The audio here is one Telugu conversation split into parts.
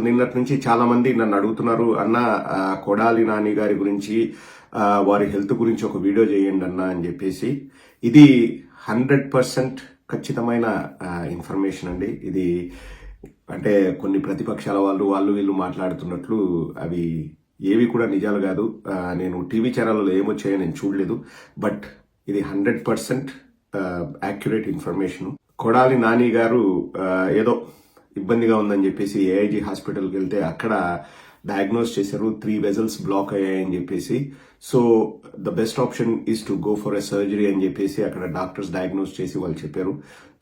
నిన్నటి నుంచి చాలా మంది నన్ను అడుగుతున్నారు, అన్న కొడాలి నాని గారి గురించి వారి హెల్త్ గురించి ఒక వీడియో చేయండి అన్న అని చెప్పేసి. ఇది 100% ఖచ్చితమైన ఇన్ఫర్మేషన్ అండి. ఇది అంటే కొన్ని ప్రతిపక్షాల వాళ్ళు వీళ్ళు మాట్లాడుతున్నట్లు అవి ఏవి కూడా నిజాలు కాదు. నేను టీవీ ఛానల్లో ఏమొచ్చాయో నేను చూడలేదు, బట్ ఇది 100% యాక్యురేట్ ఇన్ఫర్మేషన్. కొడాలి నాని గారు ఏదో ఇబ్బందిగా ఉందని చెప్పేసి ఏఐజీ హాస్పిటల్కి వెళ్తే అక్కడ డయాగ్నోస్ చేశారు, 3 వెజల్స్ బ్లాక్ అయ్యాయని చెప్పేసి. So the best option is to go for a surgery అని చెప్పేసి అక్కడ డాక్టర్స్ డయాగ్నోస్ చేసి వాళ్ళు చెప్పారు.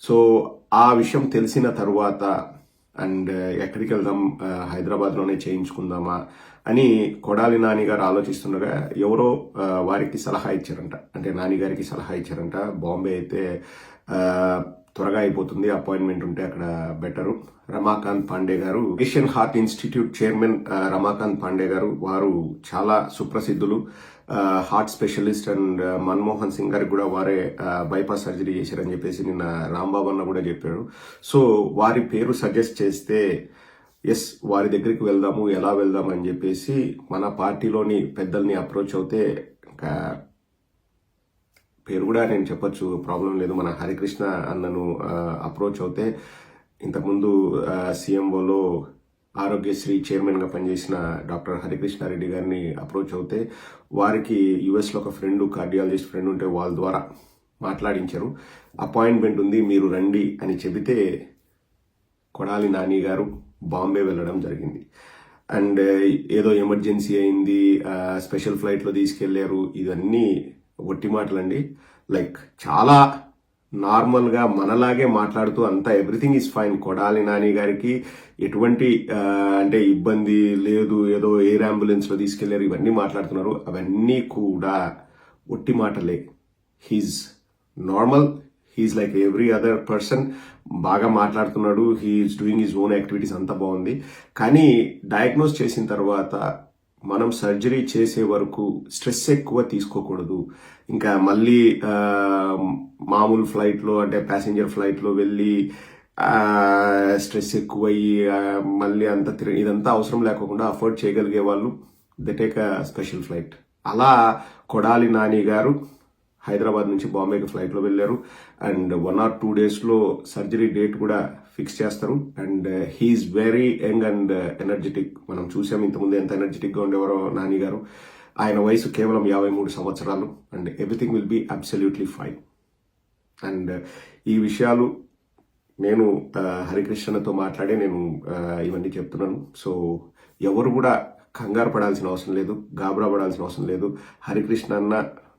సో ఆ విషయం తెలిసిన తర్వాత అండ్ ఎక్కడికి వెళ్దాం, హైదరాబాద్లోనే చేయించుకుందామా అని కొడాలి నాని గారు ఆలోచిస్తుండగా ఎవరో వారికి సలహా ఇచ్చారంట, అంటే నాని గారికి సలహా ఇచ్చారంట. బాంబే అయితే త్వరగా అయిపోతుంది, అపాయింట్మెంట్ ఉంటే అక్కడ better. Ramakant Pandey garu, Asian heart institute chairman Ramakant Pandey garu, వారు చాలా సుప్రసిద్ధులు, heart specialist. And Manmohan Singh గారికి కూడా వారే బైపాస్ సర్జరీ చేశారని చెప్పేసి నిన్న రాంబాబు అన్న కూడా చెప్పారు. సో వారి పేరు సజెస్ట్ చేస్తే ఎస్ వారి దగ్గరికి వెళ్దాము, ఎలా వెళ్దాం అని చెప్పేసి మన పార్టీలోని పెద్దల్ని అప్రోచ్ అవుతే, పేరు కూడా నేను చెప్పొచ్చు, ప్రాబ్లం లేదు, మన హరికృష్ణ అన్నను అప్రోచ్ అవుతే, ఇంతకుముందు సీఎంఓలో ఆరోగ్యశ్రీ చైర్మన్గా పనిచేసిన డాక్టర్ హరికృష్ణారెడ్డి గారిని అప్రోచ్ అవుతే, వారికి యుఎస్లో ఒక ఫ్రెండ్, కార్డియాలజిస్ట్ ఫ్రెండ్ ఉంటే వాళ్ళ ద్వారా మాట్లాడించారు. అపాయింట్మెంట్ ఉంది, మీరు రండి అని చెబితే కొడాలి నాని గారు బాంబే వెళ్ళడం జరిగింది. అండ్ ఏదో ఎమర్జెన్సీ అయింది, స్పెషల్ ఫ్లైట్లో తీసుకెళ్లారు, ఇవన్నీ ఒట్టి మాటలండి. లైక్ చాలా నార్మల్గా మనలాగే మాట్లాడుతూ అంతా everything is fine. Kodali Nani గారికి ఎటువంటి అంటే ఇబ్బంది లేదు, ఏదో ఎయిర్ అంబులెన్స్లో తీసుకెళ్లారు, ఇవన్నీ మాట్లాడుతున్నారు. అవన్నీ కూడా ఒట్టి మాటలే. He's normal, he's like every other person. బాగా మాట్లాడుతున్నాడు, he's doing his own activities, అంతా బాగుంది. కానీ డయాగ్నోస్ చేసిన తర్వాత మనం సర్జరీ చేసే వరకు స్ట్రెస్ ఎక్కువ తీసుకోకూడదు. ఇంకా మళ్ళీ మామూలు ఫ్లైట్లో, అంటే ప్యాసింజర్ ఫ్లైట్లో వెళ్ళి స్ట్రెస్ ఎక్కువయ్యి మళ్ళీ అంత ఇదంతా అవసరం లేకుండా అఫోర్డ్ చేయగలిగే వాళ్ళు they take a special flight. అలా కొడాలి నాని గారు హైదరాబాద్ నుంచి బాంబేకి ఫ్లైట్లో వెళ్ళారు. అండ్ 1 or 2 daysలో సర్జరీ డేట్ కూడా ఫిక్స్ చేస్తారు. And he's very young and energetic. మనం చూసాం ఇంతకుముందు ఎంత ఎనర్జెటిక్గా ఉండేవారో నాని గారు. ఆయన వయసు కేవలం 53 సంవత్సరాలు. And everything will be absolutely fine. And ఈ విషయాలు నేను హరికృష్ణతో మాట్లాడి నేను ఇవన్నీ చెప్తున్నాను. సో ఎవరు కూడా కంగారు పడాల్సిన అవసరం లేదు, గాబరా పడాల్సిన అవసరం లేదు. హరికృష్ణ అన్న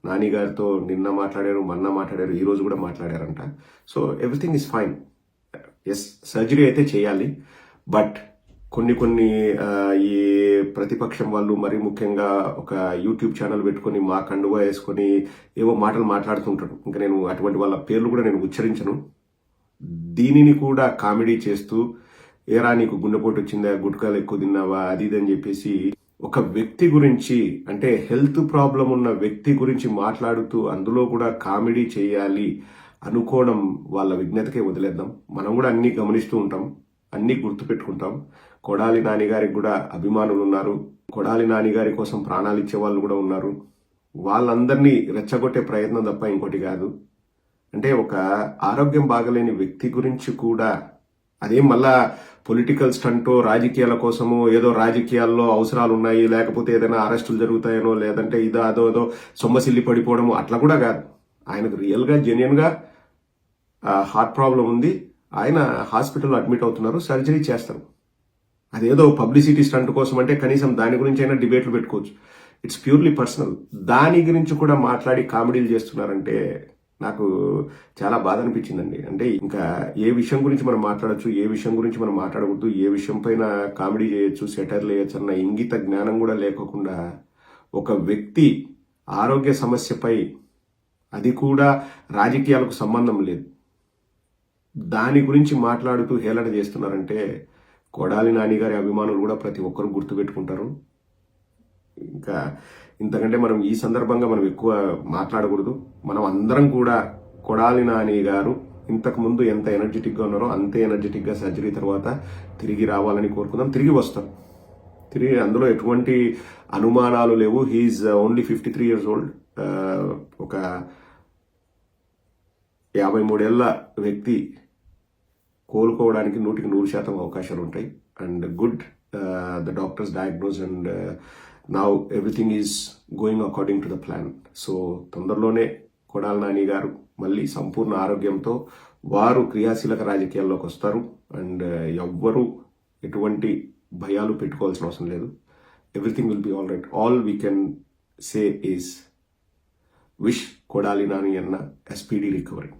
నాని గారితో నిన్న మాట్లాడారు, మొన్న మాట్లాడారు, ఈ రోజు కూడా మాట్లాడారంట. So everything is fine. Yes surgery అయితే చేయాలి, బట్ కొన్ని ఈ ప్రతిపక్షం వాళ్ళు మరీ ముఖ్యంగా ఒక యూట్యూబ్ ఛానల్ పెట్టుకొని మా కండువా వేసుకొని ఏవో మాటలు మాట్లాడుతుంటారు. ఇంకా నేను అటువంటి వాళ్ళ పేర్లు కూడా నేను ఉచ్చరించను. దీనిని కూడా కామెడీ చేస్తూ, ఏరా నీకు గుండెపోటు వచ్చిందా, గుట్కాలు ఎక్కువ తిన్నావా, అది ఇది అని చెప్పేసి ఒక వ్యక్తి గురించి, అంటే హెల్త్ ప్రాబ్లం ఉన్న వ్యక్తి గురించి మాట్లాడుతూ అందులో కూడా కామెడీ చేయాలి అనుకోవడం వాళ్ళ విజ్ఞతకే వదిలేద్దాం. మనం కూడా అన్ని గమనిస్తూ ఉంటాం, అన్ని గుర్తుపెట్టుకుంటాం. కొడాలి నాని గారికి కూడా అభిమానులు ఉన్నారు, కొడాలి నాని గారి కోసం ప్రాణాలు ఇచ్చే వాళ్ళు కూడా ఉన్నారు. వాళ్ళందరినీ రెచ్చగొట్టే ప్రయత్నం తప్ప ఇంకోటి కాదు. అంటే ఒక ఆరోగ్యం బాగలేని వ్యక్తి గురించి కూడా, అదేం మళ్ళా పొలిటికల్ స్టంటో, రాజకీయాల కోసమో, ఏదో రాజకీయాల్లో అవసరాలు ఉన్నాయి, లేకపోతే ఏదైనా అరెస్టులు జరుగుతాయనో, లేదంటే అదో సొమ్మసిల్లి పడిపోవడము, అట్లా కూడా కాదు. ఆయనకు రియల్గా జెన్యున్గా హార్ట్ ప్రాబ్లం ఉంది, ఆయన హాస్పిటల్లో అడ్మిట్ అవుతున్నారు, సర్జరీ చేస్తారు. అదేదో పబ్లిసిటీ స్టంట్ కోసం అంటే కనీసం దాని గురించి అయినా డిబేట్లు పెట్టుకోవచ్చు. It's purely personal. దాని గురించి కూడా మాట్లాడి కామెడీలు చేస్తున్నారంటే నాకు చాలా బాధ అనిపించిందండి. అంటే ఇంకా ఏ విషయం గురించి మనం మాట్లాడచ్చు, ఏ విషయం గురించి మనం మాట్లాడకూడదు, ఏ విషయం పైన కామెడీ చేయొచ్చు, సెటైర్లు వేయచ్చు అన్న ఇంగిత జ్ఞానం కూడా లేకోకుండా ఒక వ్యక్తి ఆరోగ్య సమస్యపై, అది కూడా రాజకీయాలకు సంబంధం లేదు, దాని గురించి మాట్లాడుతూ హేళన చేస్తున్నారంటే కొడాలి నాని గారి అభిమానులు కూడా ప్రతి ఒక్కరు గుర్తుపెట్టుకుంటారు. ఇంకా ఇంతకంటే మనం ఈ సందర్భంగా మనం ఎక్కువ మాట్లాడకూడదు. మనం అందరం కూడా కొడాలి నాని గారు ఇంతకు ముందు ఎంత ఎనర్జెటిక్గా ఉన్నారో అంతే ఎనర్జెటిక్గా సర్జరీ తర్వాత తిరిగి రావాలని కోరుకుందాం. తిరిగి వస్తారు, తిరిగి అందులో ఎటువంటి అనుమానాలు లేవు. He's only 53 years old. ఒక 53 ఏళ్ల వ్యక్తి కోలుకోవడానికి 100% అవకాశాలు ఉంటాయి. And good, the doctors diagnose and now everything is going according to the plan. So తొందరలోనే కొడాలి నాని గారు మళ్ళీ సంపూర్ణ ఆరోగ్యంతో వారు క్రియాశీలక రాజకీయాల్లోకి వస్తారు. అండ్ ఎవ్వరూ ఎటువంటి భయాలు పెట్టుకోవాల్సిన అవసరం లేదు. Everything will be all right. All we can say is wish Kodali Nani అన్న ఎస్పీడీ రికవరీ.